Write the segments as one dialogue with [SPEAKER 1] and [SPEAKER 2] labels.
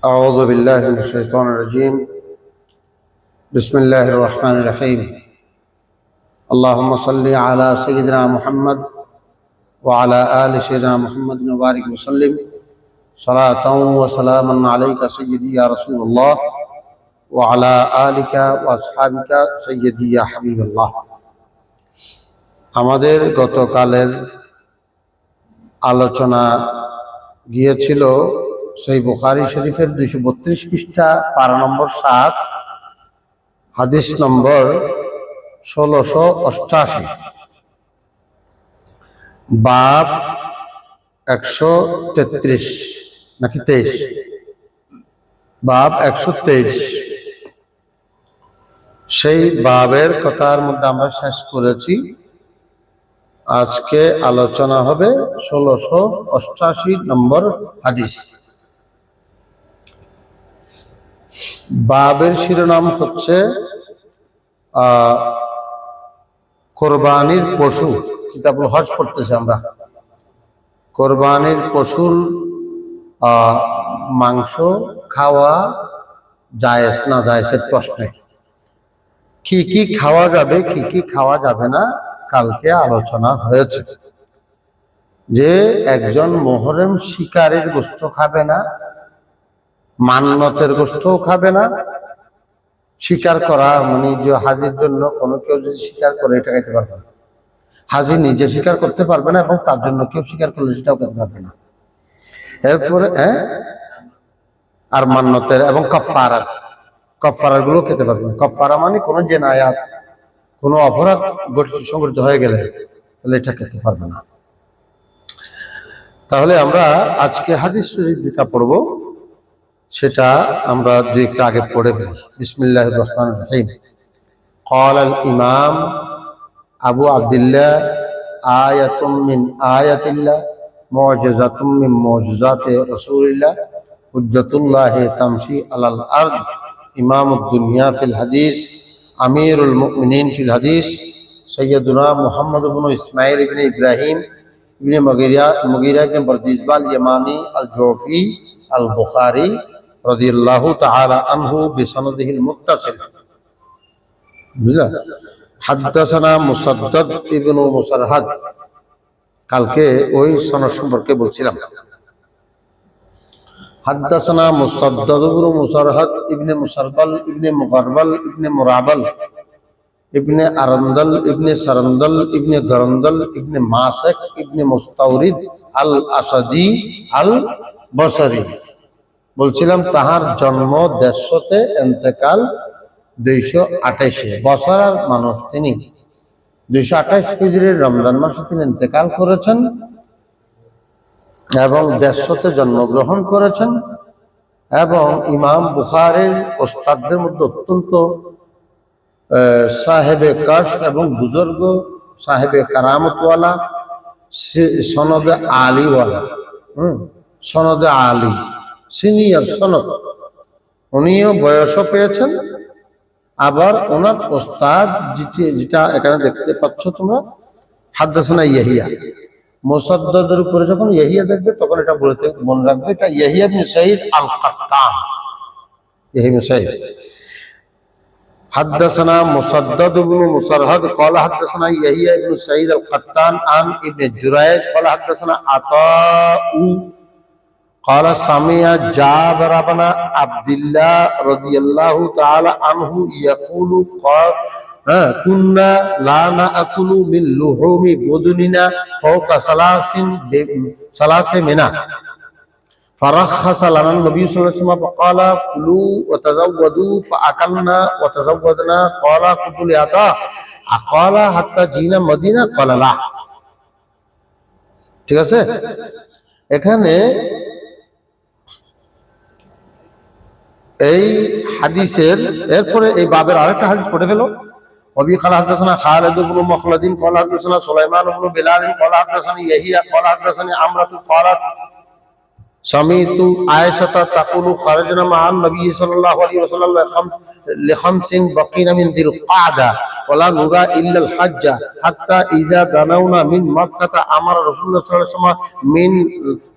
[SPEAKER 1] أعوذ بالله من الشيطان الرجيم. بسم الله الرحمن الرحيم. اللهم صل على سيدنا محمد وعلى آل سيدنا محمد وبارك وسلم صلاة وسلاما عليك سيدي يا رسول الله وعلى آلك وأصحابك سيدي يا حبيب الله. আমাদের গতকালের আলোচনা গিয়েছিল সেই বুখারী শরীফের 232 পৃষ্ঠা পারা নম্বর 7 হাদিস নম্বর 1688 বাব 133 নাকি 23 বাব 123 সেই বাবের কথার মধ্যে আমরা শেষ করেছি। আজকে আলোচনা হবে 1688 নম্বর হাদিস। বাবের শিরোনাম হচ্ছে কোরবানির পশু। কিতাবুল হজ পড়তেছি আমরা। কোরবানির পশুর মাংস খাওয়া জায়েজ না জায়েজের প্রশ্নে কি কি খাওয়া যাবে কি কি খাওয়া যাবে না কালকে আলোচনা হয়েছে। যে একজন মুহরম শিকারের গোশত খাবে না, মান্নতের গোশতও খাবে না। শিকার করা মানে যে হাজির জন্য কোনো কেউ যদি শিকার করে এটা খাইতে পারবে না। হাজি নিজে শিকার করতে পারবে না এবং তার জন্য কেউ শিকার করলে সেটাও করতে পারবে না। এরপরে আর মান্নতের এবং কফারা গুলো খেতে পারবে না। কফারা মানে কোনো জেনায়াত, কোনো অপরাধ সংঘটিত হয়ে গেলে তাহলে এটা খেতে পারবে না। তাহলে আমরা আজকে হাদিস শরীফ যেটা পড়বো সেটা আমরা দুই একটু আগে পড়ে ফেলি। বিসমিল্লাহির রহমানির রহিম। قال الإمام أبو عبد الله آية من آيات الله معجزة من معجزات رسول الله حجة الله تمشي على الأرض إمام الدنيا في الحديث أمير المؤمنين في الحديث سيدنا محمد بن إسماعيل بن إبراهيم بن مغيرة بن برديزبة اليماني الجوفي البخاري رضي الله تعالى عنه بسنده المتصل حدثنا مسدد ابن مسرهد। কালকে ওই সনদ সম্পর্কে বলছিলাম। حدثنا مسدد ابن مسرهد ابن مسربل ابن مغربل ابن مرابل ابن أرندل ابن سرندل ابن غرندل ابن ماسك ابن مستورد الأسدي البصري। বলছিলাম তাহার জন্ম 150-তে, ইন্তেকাল 228-এ। বছরের মানুষ তিনি। 228 হিজরির রমজান মাসে তিনি ইন্তেকাল করেছেন এবং 150-তে জন্মগ্রহণ করেছেন এবং ইমাম বুখারীর ওস্তাদদের মধ্যে অত্যন্ত সাহেবে কাশ এবং বুজুর্গ সাহেবে কারামতওয়ালা, সনদে আলীওয়ালা, সনদে আলী, সিনিয়র সনদ। উনিও বয়সও পেয়েছেন। আবার ওনার ওস্তাদ যেটা এখানে দেখতে পাচ্ছ তোমরা, হাদাসানা ইয়াহিয়া। মুসাদ্দাদের উপরে যখন ইয়াহিয়া দেখবে তখন এটা বলতে মনে রাখবে এটা ইয়াহিয়া ইবনে সাঈদ আল কাত্তান। ইয়াহিয়া ইবনে সাঈদ حدثنا مسدد بن مسرهد قال حدثنا يحيى بن سعيد القطان عن ابن جريج قال حدثنا عطاء قال سمع جابر بن عبد الله رضي الله تعالى عنه يقول قال كنا لا نأكل من لحوم بدننا فوق ثلاث منا فرخص لنا النبي صلى الله عليه وسلم فقال كلوا وتزودوا فأكلنا وتزودنا قال قلت لعطاء قال حتى جئنا مدينة قال لا। ঠিক আছে, এখানে এই হাদিসের এরপরে এই বাবের আরেকটা হাদিস পড়ে গেল। অবি قال حدثنا خالد بن مخلد قال حدثنا سليمان بن بلال قال حدثني يحيى قال حدثني عمرو قالت سمعت عائشة تقول خرجنا مع النبي صلى الله عليه وسلم لخمس بقين من ذي القعدة ওয়ালা নুরা ইল্লাল হাজ্জা হাত্তা ইযা দানাউনা মিন মক্কাতা আমারা রাসূলুল্লাহ সাল্লাল্লাহু আলাইহি ওয়াসাল্লাম মিন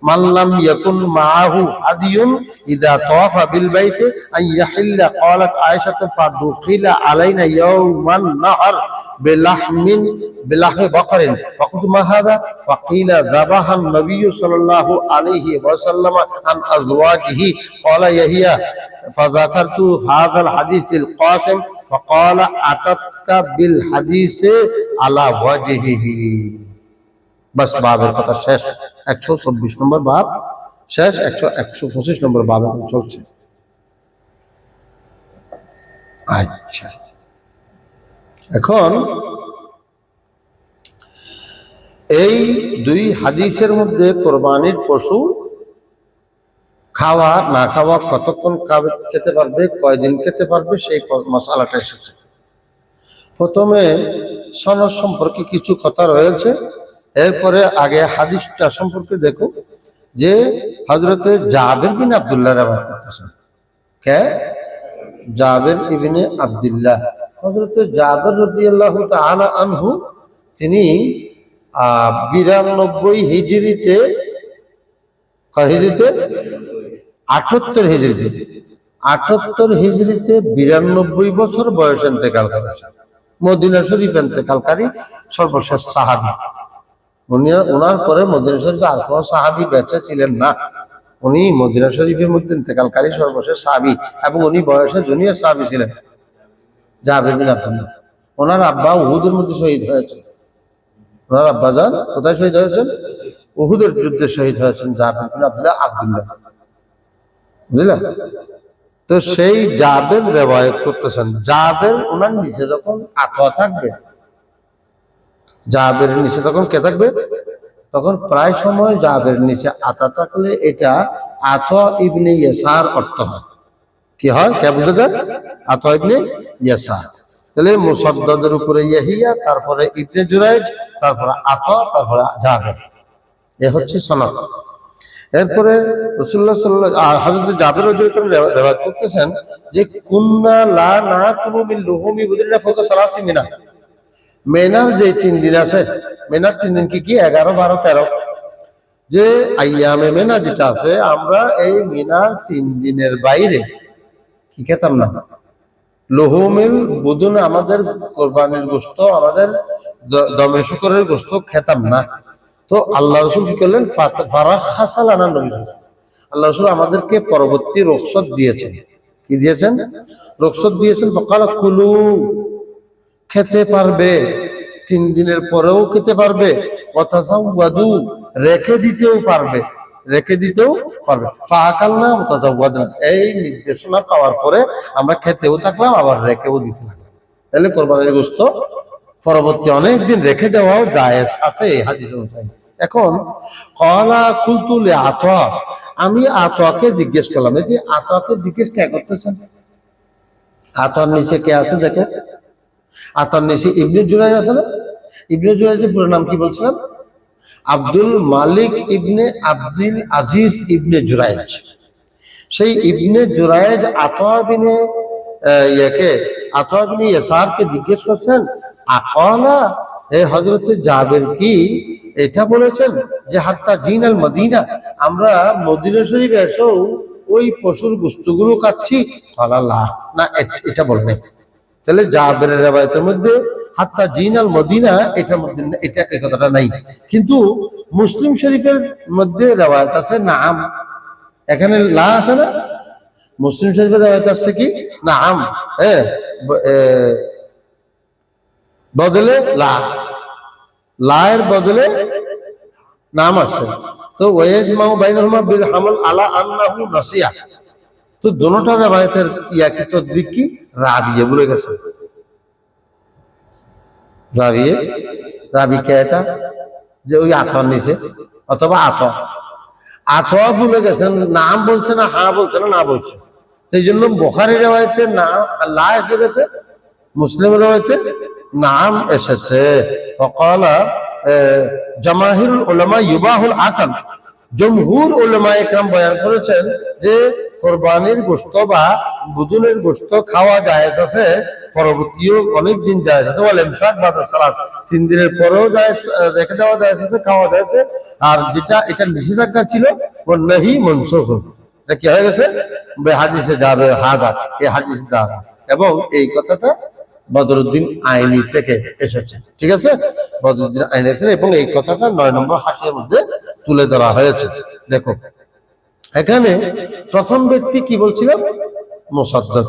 [SPEAKER 1] মান লাম ইয়াকুন মাআহু হাদিয়ুন ইযা তাওয়াফা বিল বাইতি আন ইয়াহিল্লা ক্বালাত আয়েশা ফাদুখিলা আলাইনা ইয়াওমান নাহর বিলাহমি বাকরিন ফাকুতু মা হাযা ফাকিলা যাবাহা নবী সাল্লাল্লাহু আলাইহি ওয়াসাল্লাম আন আজওয়াজিহি ক্বালা ইয়াহিয়া فذكرت هذا الحديث للقاسم فقال أتتك بالحديث على وجهه بس বাবের কথা শেষ 124 নম্বর বাব শেষ 125 নম্বর বাব চলছে আচ্ছা এখন এই দুই হাদিসের মধ্যে কুরবানির পশু খাওয়া না খাওয়া কতক্ষণ খেতে পারবে কয়দিন খেতে পারবে সেই মশালাটা এসেছে প্রথমে সনদ সম্পর্কে কিছু কথা রয়েছে এরপরে আগে হাদিসটা সম্পর্কে দেখো যে হযরতে জাবের বিন আব্দুল্লাহ রাওয়ায়াত করতেছেন কে জাবের ইবনে আব্দুল্লাহ হযরতে জাবের রাদিয়াল্লাহু তাআলা আনহু তিনি 92 হিজরিতে 78 হিজরিতে 92 বছর বয়সে ইন্তেকাল করেছেন মদিনা শরীফ ইন্তেকালকারী সর্বশেষ সাহাবী ওনার পরে মদিনা শরীফে আর কোনো সাহাবী বেঁচে ছিলেন না উনি মদিনা শরীফের মধ্যে ইন্তেকালকারী সর্বশেষ সাহাবী এবং উনি বয়সে জুনিয়র সাহাবী ছিলেন জাবের বিন আব্দুল্লাহ ওনার আব্বা উহুদের মধ্যে শহীদ হয়েছে ওনার আব্বাজান কোথায় শহীদ হয়েছেন উহুদের যুদ্ধে শহীদ হয়েছেন জাবের বিন আব্দুল্লাহ বুঝলা তো সেই জাবের রিওয়ায়াত করতেছেন জাবের ওনার নিচে যখন আতা থাকবে জাবের নিচে তখন কে থাকবে তখন প্রায় সময় জাবের নিচে আতা থাকলে এটা আতা ইবনে ইয়াসার অর্থ হয় কি হয় কে বুঝে যায় আতা ইবনে ইয়াসার তাহলে মুসাদ্দাদের উপরে ইয়াহিয়া তারপরে ইবনে জুরাইজ তারপরে আতা তারপরে জাবের এ হচ্ছে সনদ এরপরে রাসূলুল্লাহ সাল্লাল্লাহু হযরত জাবের রাদিয়াল্লাহু তাআলা রিওয়ায়াত করতেছেন যে কুন্না লা নাকুলু মিন লুহুমি বুদরিনা ফাওকা সালাসি মিনা মেনার যে 3 দিন আছে মেনার 3 দিন কি 11 12 13 যে আইয়ামে মেনা যেটা আছে আমরা এই মিনার 3 দিনের বাইরে কি খেতাম না লুহুমিল বুদুন আমাদের কুরবানির গোশত আমাদের দমে শুকরের গোশত খেতাম না তো আল্লাহ রাসূল কি করলেন ফারাখাসা লানা নবী আল্লাহ রাসূল আমাদেরকে পরবর্তী রুখসত দিয়েছেন কি দিয়েছেন রুখসত দিয়েছেন ফাকালা কুলু খেতে পারবে 3 দিনের পরেও খেতে পারবে ওয়াতাজাওয়াদু রেখে দিতেও পারবে ফাআকালনা ওয়াতাজাওয়াদনা এই নির্দেশনা পাওয়ার পরে আমরা খেতেও থাকলাম আবার রেখেও দিতে লাগলাম তাহলে কুরবানির গোশত পরবর্তী অনেক দিন রেখে দেওয়াও জায়েজ আছে এই হাদিস অনুযায়ী এখন ক্বালা কুলতু লি আতা আমি আতাকে জিজ্ঞেস করলাম এই যে আতাকে জিজ্ঞেস কে করতেছেন আতার নিচে কে আছে দেখো আতার নিচে ইবনে জুরাইজ আছে না ইবনে জুরাইজের পুরো নাম কি বলছিলাম আব্দুল মালিক ইবনে আব্দুল আজিজ ইবনে জুরাইজ সেই ইবনে জুরাইজ আতা বিনে ইয়াসারকে জিজ্ঞেস করছেন আকালা হে হযরত জাবের কি এটা বলেছেন যে হাত্তা জিনাল মদিনা আমরা মদিনা শরীফে এসেও ওই পশুর গোশতগুলো খাচ্ছি আল্লাহ না এটা বলবে তাহলে জাবেরের রিওয়ায়াতের মধ্যে হাত্তা জিনাল মদিনা এটার মধ্যে এটা এই কথাটা নাই কিন্তু মুসলিম শরীফের মধ্যে রিওয়ায়াত আছে নাম এখানে লা আছে না মুসলিম শরীফের রিওয়ায়াত আছে কি নাম বদলে লায়ের বদলে নাম আছে তো ওয়াজমাউ বাইনহুমা বিল হামল আলা আন্নাহু নাসিয়া তো দোনোটা রিওয়ায়াতের কি তদবিক কি রাবিয়ে বলে গেছে রাবি কে এটা যে ওই আতর নিচে অথবা আতর বলে গেছেন নাম বলছে না হ্যাঁ বলছে না বলছে সেই জন্য বুখারী রিওয়ায়াতে নাম লা এসে গেছে মুসলিম রিওয়ায়াতে নাম এসেছে ওয়াকালা জামাহিরুল উলামা ইউবাহুল আকল জমহুর উলামা ইকরাম বয়ান করেছেন যে কোরবানির গোশত বা বুদুনের গোশত খাওয়া জায়েজ আছে, পরবর্তীও অনেক দিন জায়েজ আছে। ওয়াল ইমসাক বাদা সালাত, 3 দিনের পরেও জায়েজ, রেখে দেওয়া জায়েজ আছে, খাওয়া জায়েজ আছে। আর যেটা এটা নিষেধাজ্ঞা ছিল ওয়ান নাহি মনসুখ, এটা কি হয়ে গেছে, হাদিসে যাবে হাদা, এই হাদিস দা। এবং এই কথাটা বদরুদ্দিন আইনি থেকে এসেছে, ঠিক আছে, বদরুদ্দিন আইনি এসেছে এবং এই কথাটা 9 নম্বর হাসির মধ্যে তুলে ধরা হয়েছে। দেখো এখানে প্রথম ব্যক্তি কি বলছিলাম, মুসাদ্দাদ।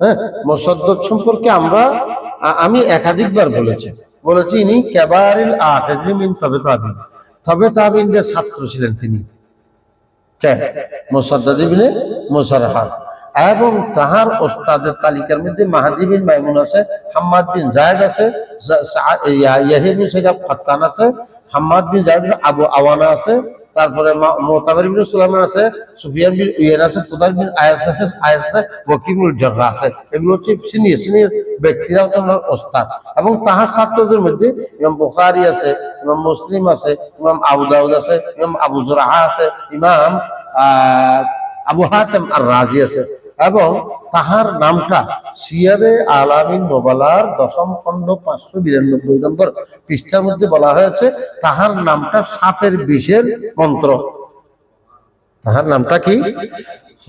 [SPEAKER 1] হ্যাঁ, মুসাদ্দাদ সম্পর্কে আমি একাধিকবার বলেছি ইনি কেবারিল আকিদিন মিন তবে তাবিনদের ছাত্র ছিলেন তিনি, মুসাদ্দাদ ইবনে মুসারহাদ। এবং তাহার ওস্তাদের তালিকার মধ্যে মাহদি বিন মাইমুন আছে, হাম্মাদ বিন জায়েদ আছে, ইয়াহিয়া বিন সাইদ আল-কাত্তান আছে, হাম্মাদ বিন জায়েদ আছে, আবু আওয়ানা আছে, তারপরে মুতাবির বিন সুলাইমান আছে, সুফিয়ান বিন উয়াইনা আছে, ফুদাইল বিন আয়াস আছে, ওয়াকিবুল জাররাহ আছে। এগুলো হচ্ছে সিনিয়র ব্যক্তিরা হচ্ছেন ওস্তাদ। এবং তাহার ছাত্রদের মধ্যে ইমাম বুখারী আছে, ইমাম মুসলিম আছে, ইমাম আবু দাউদ আছে, ইমাম আবু যুরআহ আছে, ইমাম আবু হাতিম আর-রাজি আছে। এবং তাহার নামটা সিয়ারে আলামিন নোবালার 10ম খণ্ড 592 নম্বর পৃষ্ঠার মধ্যে বলা হয়েছে, তাহার নামটা সাফের বিষের মন্ত্র। তাহার নামটা কি,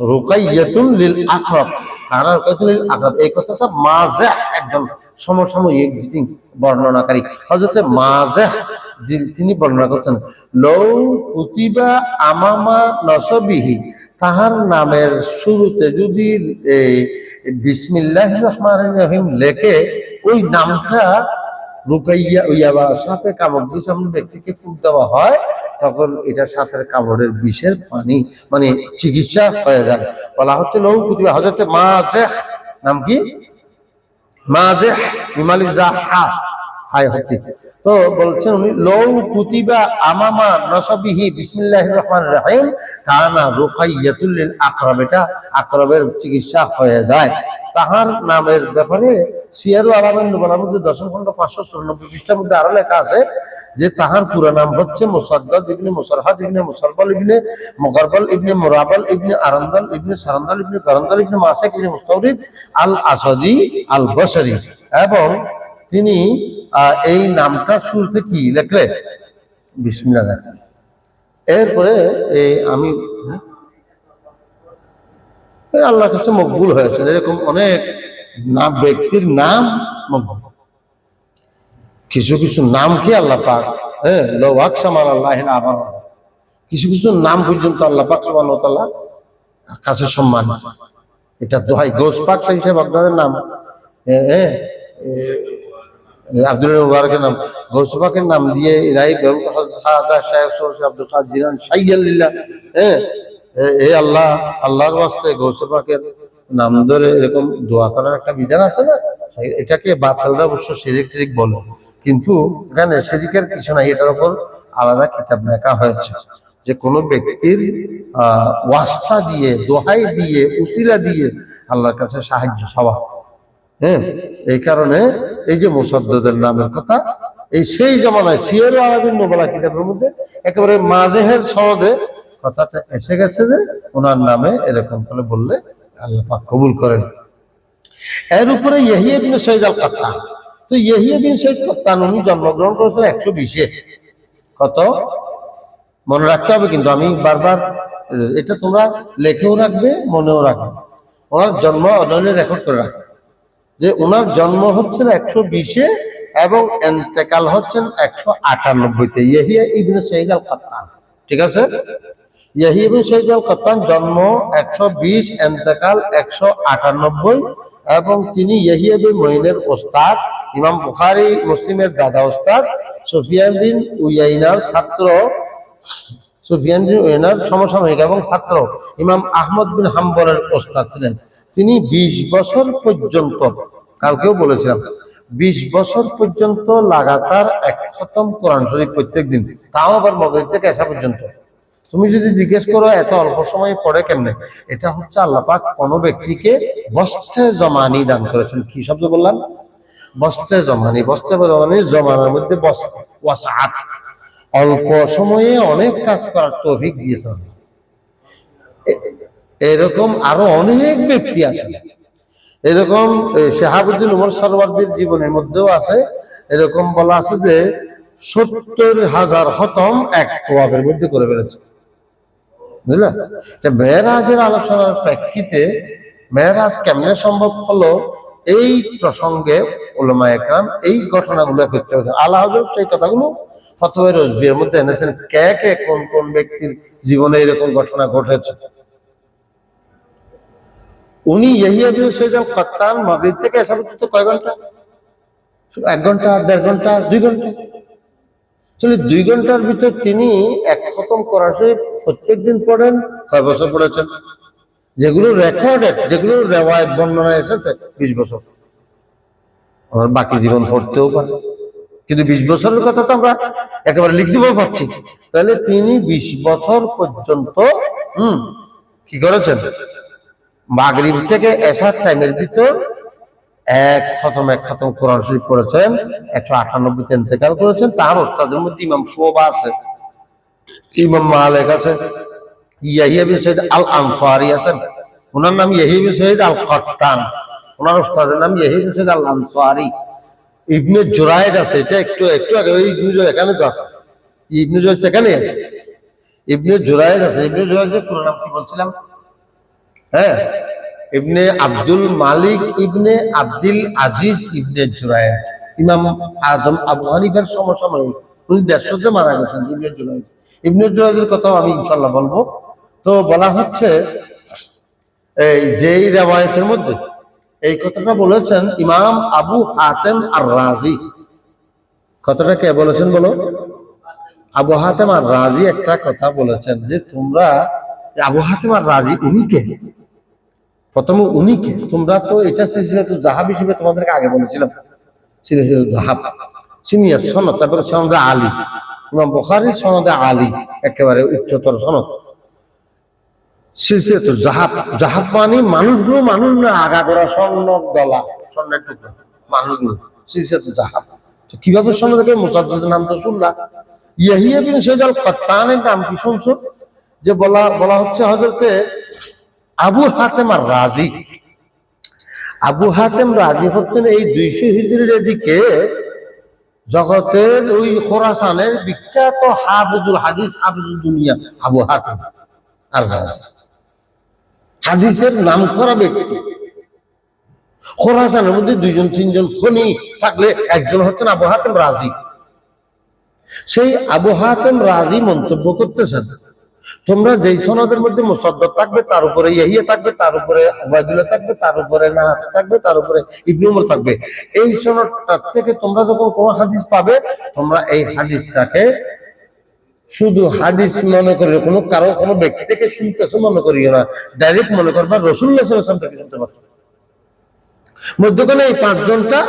[SPEAKER 1] রুকাইয়াতুল লিল আকরাব। তাহার রুকাইয়াতুল লিল আকরাব, এই কথাটা মাজাহ একজন সমসাময়িক যিনি বর্ণনাকারী হযরত মাজাহ তিনি বর্ণনা করতেন, লৌ কুতিবা আমামা নসবিহি, তাহার নামের শুরুতে যদি বিসমিল্লাহির রহমানির রহিম লেখে, ওই নামটা রুকাইয়া ইয়াবা সাপে কামড় দিয়ে সামনে ব্যক্তিকে ফুঁক দেওয়া হয়, তখন এটা সাপের কামড়ের বিষের পানি মানে চিকিৎসা হয়ে যায়। বলা হচ্ছে লৌ কুতিবা, হযরত মাজাহ, নাম কি, মাজাহ ইমালি জাহা হাই হতে। তো বলছেন উনি, লৌ কুতিবা আমামা নসবিহি বিসমিল্লাহির রহমানির রহিম কানা রুকাইয়াতুল লিল আকরাব, এটা আকরাবের চিকিৎসা হয়ে যায়। তাহার নামের ব্যাপারে সিয়ারু আলামিন নুবালার মধ্যে 10ম খণ্ড 594 পৃষ্ঠার মধ্যে আরো লেখা আছে যে তাহার পুরো নাম হচ্ছে মুসাদ্দাদ ইবনে মুসারহাদ ইবনে মুসারবাল ইবনে মুগারবাল ইবনে মুরাবাল ইবনে আরান্দাল ইবনে সারান্দাল ইবনে গারান্দাল ইবনে মাসিক ইবনে মুস্তাওরিদ আল আসাদি আল বসরি। এবং তিনি এই নামটা শুরুতে কি লেখলে, বিসমিল্লাহ লেখলেন। এরপরে আমি আল্লাহর কাছে মকবুল হয়েছে, এরকম অনেক নাম ব্যক্তির নাম মকবুল। কিছু কিছু নাম কি আল্লাহ পাক, লো আকসাম আলাল্লাহিল আবার, কিছু কিছু নাম পর্যন্ত আল্লাহ পাক সুবহানাহু ওয়া তাআলা কাছে সম্মান। এটা দোহাই গৌস পাক সাহেব বাগদাদের নাম, আব্দুল মুবারকের নাম, গৌস পাকের নাম দিয়ে ইরাই আব্দুল কাদের জিলানী শাইয়াল্লিল্লাহ, এই আল্লাহর ওয়াস্তে গৌস পাকের নাম ধরে এরকম দোয়া করার একটা বিধান আছে না, এটাকে বাতিলরা অবশ্য শিরক বলে, কিন্তু এখানে শিরকের কিছু নাই। এটার উপর আলাদা কিতাব লেখা হয়েছে যে কোনো ব্যক্তির ওয়াস্তা দিয়ে, দোহাই দিয়ে, উসিলা দিয়ে আল্লাহর কাছে সাহায্য চাওয়া। এই কারণে এই যে মুসাদ্দাদের নামের কথা, এই সেই জমানায় সিয়ারু আলামিন নুবালা কিতাবের মধ্যে একেবারে মাজাহের সনদে কথাটা এসে গেছে যে ওনার নামে এরকম করে বললে আল্লাহ পাক কবুল করেন। এর উপরে ইয়াহিয়া ইবনে সাইদ আল-কাত্তান, তো ইয়াহিয়া ইবনে সাইদ কাত্তান উনি জন্মগ্রহণ করেছেন 120-এ। কত মনে রাখতে হবে, কিন্তু আমি বারবার এটা তোমরা লেখেও রাখবে, মনেও রাখবে। ওনার জন্ম অনলাইনে রেকর্ড করে রাখবে যে ওনার জন্ম হচ্ছেন 120-এ এবং এন্তেকাল হচ্ছেন 198-তে। ইয়াহিয়া ইবনে সাইদ আল-কাত্তান, ঠিক আছে, ইয়াহিয়া ইবনে সাইদ আল-কাত্তান জন্ম 120, এন্তেকাল 198, এবং তিনি ইয়াহিয়া বিন মুঈনের ওস্তাদ, ইমাম বুখারী মুসলিমের দাদা ওস্তাদ, সুফিয়ান বিন উয়াইনার ছাত্র, সুফিয়ান বিন উয়াইনার সমসাময়িক এবং ছাত্র ইমাম আহমদ বিন হাম্বলের ওস্তাদ ছিলেন। তিনি 20 বছর পর্যন্ত, কালকেও বলেছিলাম, 20 বছর পর্যন্ত লাগাতার 1 খতম কোরআন শরীফ প্রত্যেক দিন, তাও আবার মগরিব থেকে এশা পর্যন্ত। তুমি যদি জিজ্ঞেস করো এত অল্প সময় পড়ে কেমনে, এটা হচ্ছে আল্লাহ পাক কোনো ব্যক্তিকে বস্তে জমানি দান করেছেন। কি শব্দ বললাম, বস্তে জমানি। বস্তে জমানি, জমানার মধ্যে ওয়াসাআত, অল্প সময়ে অনেক কাজ করার তৌফিক দিয়েছেন। এরকম আরো অনেক ব্যক্তি আছে, এরকম শাহাবুদ্দিন উমর সরওয়ার্দীর জীবনের মধ্যেও আছে। এরকম বলা আছে যে 70,000 খতম এক তোয়াফের মধ্যে করে ফেলেছে, বুঝলে? মেরাজের আলোচনার প্রেক্ষিতে মেরাজ কেমনে সম্ভব হলো, এই প্রসঙ্গে উলামায়ে কেরাম এই ঘটনাগুলো করতে হবে। আল্লাহ হযরত সেই কথাগুলো ফতোয়া রজভির মধ্যে এনেছেন, কে কে কোন কোন ব্যক্তির জীবনে এরকম ঘটনা ঘটেছে। উনি ইয়াহিয়া বিন সঈদ আল কাত্তান মাগরিব থেকে এশা পর্যন্ত কয় ঘন্টা? 1 ঘন্টা, 1.5 ঘন্টা, 2 ঘন্টা। চলে 2 ঘন্টার ভিতর তিনি এক খতম কোরআন শরীফ প্রত্যেকদিন পড়েন। কয় বছর পড়েছেন? যেগুলো রেকর্ডেড, যেগুলো রিওয়ায়াত বর্ণনা এসেছে 20 বছর। আমার বাকি জীবন পড়তেও পারে, কিন্তু 20 বছরের কথা তো আমরা একেবারে লিখতে পারছি। তাহলে তিনি 20 বছর পর্যন্ত কি করেছেন? মাগরিব থেকে এশার টাইমের ভিতর এক খতম কোরআন শরীফ পড়েছেন। 198তে ইন্তেকাল করেছেন। তার ওস্তাদের মধ্যে ইমাম শুবা আছে, ইমাম মালিক আছে, ইয়াহিয়া বিন সঈদ আল আনসারী আছেন, ওনার নাম ইয়াহিয়া বিন সঈদ আল কাত্তান, ওনার ওস্তাদের নাম ইয়াহিয়া বিন সঈদ আল আনসারী। ইবনে জুরায়জ আছে, এটা একটু আগে ওই এখানে তো আছে, ইবনে জুরায়জ এখানে আছে, ইবনে জুরায়জ আছে। ইবনে জুরায়জের পুরো নাম কি বলছিলাম? হ্যাঁ, ইবনে আব্দুল মালিক ইবনে আব্দুল আজিজ ইবনে জুরায়জ, ইমাম আজম আবু হানিফার সমসাময়িক, উনি 150 মারা গেছেন। ইবনে জুরায়জের কথাও আমি ইনশাআল্লাহ বলবো। তো বলা হচ্ছে এই যেই রিওয়ায়াতের মধ্যে এই কথাটা বলেছেন ইমাম আবু হাতেম আর রাজি। কথাটা কে বলেছেন বলো? আবু হাতেম আর রাজি একটা কথা বলেছেন যে তোমরা, আবু হাতেম আর রাজি উনি কে? প্রথমে উনি কে? তোমরা তো এটা সিলসিলাতুল যাহাব হিসেবে তোমাদেরকে আগে বলেছিলাম, সিলসিলাতুল যাহাব সিনিয়র সনদ, তারপরে সনদে আলী, ইমাম বুখারীর সনদে আলী একেবারে উচ্চতর সনদ। সিলসিলাতুল যাহাব, যাহাব মানে মানুষগুলো, মানুষ না আগাগোড়া স্বর্ণ দলা, স্বর্ণের টুকরা মানুষগুলো, সিলসিলাতুল যাহাব। তো কিভাবে সনদকে মুসাদ্দাদের নাম তো শুনলা, ইয়াহিয়া বিন সঈদ আল কাত্তানের নাম কি শুনছো? যে বলা হচ্ছে হযরতে আবু হাতেম আর রাজি। আবু হাতেম রাজি হচ্ছেন এই 200 হিজরির এদিকে জগতের ওই খোরাসানের বিখ্যাত হাফিজুল হাদিস, হাফিজুল দুনিয়া আবু হাতেম আর রাজি, হাদিসের নামকরা ব্যক্তি। খোরাসানের মধ্যে 2-3 খনি থাকলে একজন হচ্ছেন আবু হাতেম রাজি। সেই আবু হাতেম রাজি মন্তব্য করতেছেন, তোমরা যেই সনদের মধ্যে মুসাদ্দাদ থাকবে, তার উপরে ইয়াহিয়া থাকবে, তার উপরে উবাইদুল্লাহ থাকবে, তার উপরে নাফি থাকবে, তার উপরে ইবনে উমর থাকবে, এই সনদটা থেকে তোমরা যখন কোনো হাদিস পাবে, তোমরা এই হাদিসটাকে শুধু হাদিস মনে করে কোনো ব্যক্তি থেকে শুনতেছো মনে করিও না, ডাইরেক্ট মনে করবা রাসূলুল্লাহ সাল্লাল্লাহু আলাইহি ওয়াসাল্লাম থেকে শুনতে পারছো। মধ্যখানে এই 5 জনটা,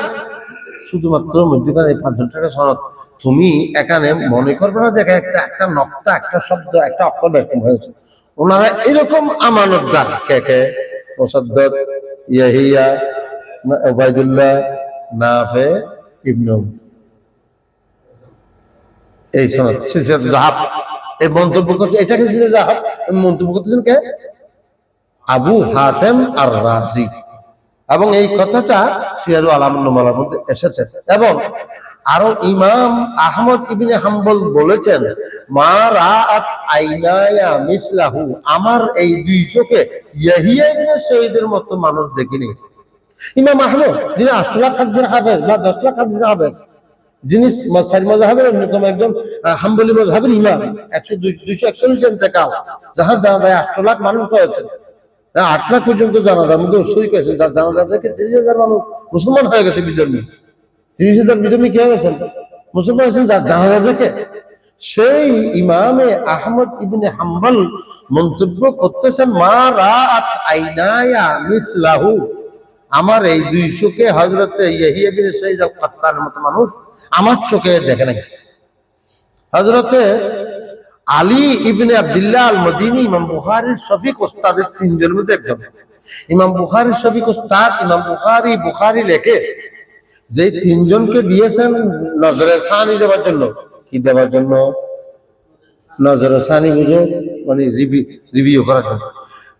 [SPEAKER 1] শুধুমাত্র মধ্যখানে এই 5 জনটাকে সনদ। তুমি এখানে মনে করবে না যে একটা নক্তা, একটা শব্দ, একটা অক্ষর ব্যস্ত হয়েছে। ওনারা এরকম আমানতদার। কে? মুসাদ্দাদ, ইয়াহিয়া, উবাইদুল্লাহ, নাফে, ইবনে উমর, এই সনদ সিলসিলাতুল যাহাব। এই মন্তব্য করতে, এটাকে সিলসিলাতুল যাহাব মন্তব্য করতেছেন কে? আবু হাতেম আর রাজি। এবং এই কথাটা সিয়ারুল আলামুন নুবালার মধ্যে এসেছে। এবং আরো ইমাম আহমদ ইবনে হাম্বল বলেছেন, মা রাআত আইনায়া মিসলাহু, আমার এই 2 চোখে ইয়াহিয়া ইবনে সঈদের মতো মানুষ দেখিনি। ইমাম আহমদ, যিনি 8 লাখ হাদিসের হাফেজ বা 10 লাখ হাদিসের হাফেজ, যিনি 4 মাযহাবের অন্যতম একজন হাম্বলি মাযহাবের ইমাম, 241 ইন্তেকাল, যাহার জানাজায় 8 লাখ মানুষ হয়েছে, 8 লাখ পর্যন্ত জানাজার মধ্যে শরীক হয়েছে, যার জানাজা থেকে 30,000 মানুষ মুসলমান হয়ে গেছে বিধর্মী। 30,000 বিধর্মী কি হয়ে গেছেন? মুসলমান হয়েছেন যার জানাজা থেকে। সেই ইমামে আহমদ ইবনে হাম্বল মন্তব্য করতেছেন, মা রাআত আইনায়া মিসলাহু, আমার এই 2 চোখে হযরতে ইয়াহিয়া বিন সঈদ আল কাত্তানের মতো মানুষ আমার চোখে দেখে নাই। হযরতে আলী ইবনে আব্দুল্লাহ আল মদিনী, ইমাম বুখারীর শফিক ওস্তাদের 3 জনের মধ্যে একজন। ইমাম বুখারীর শফিক ওস্তাদ ইমাম বুখারী লেখে যে 3 জনকে দিয়েছেন নজরে সানি দেওয়ার জন্য। কি দেওয়ার জন্য? নজর সানি বুঝো মানে রিভিউ করার জন্য।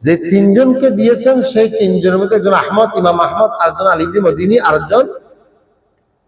[SPEAKER 1] যে তিনজনকে দিয়েছেন সেই তিনজনের মধ্যে একজন আহমদ, ইমাম আহমদ, আরেকজন আলী ইবনে মদিনী, আরেকজন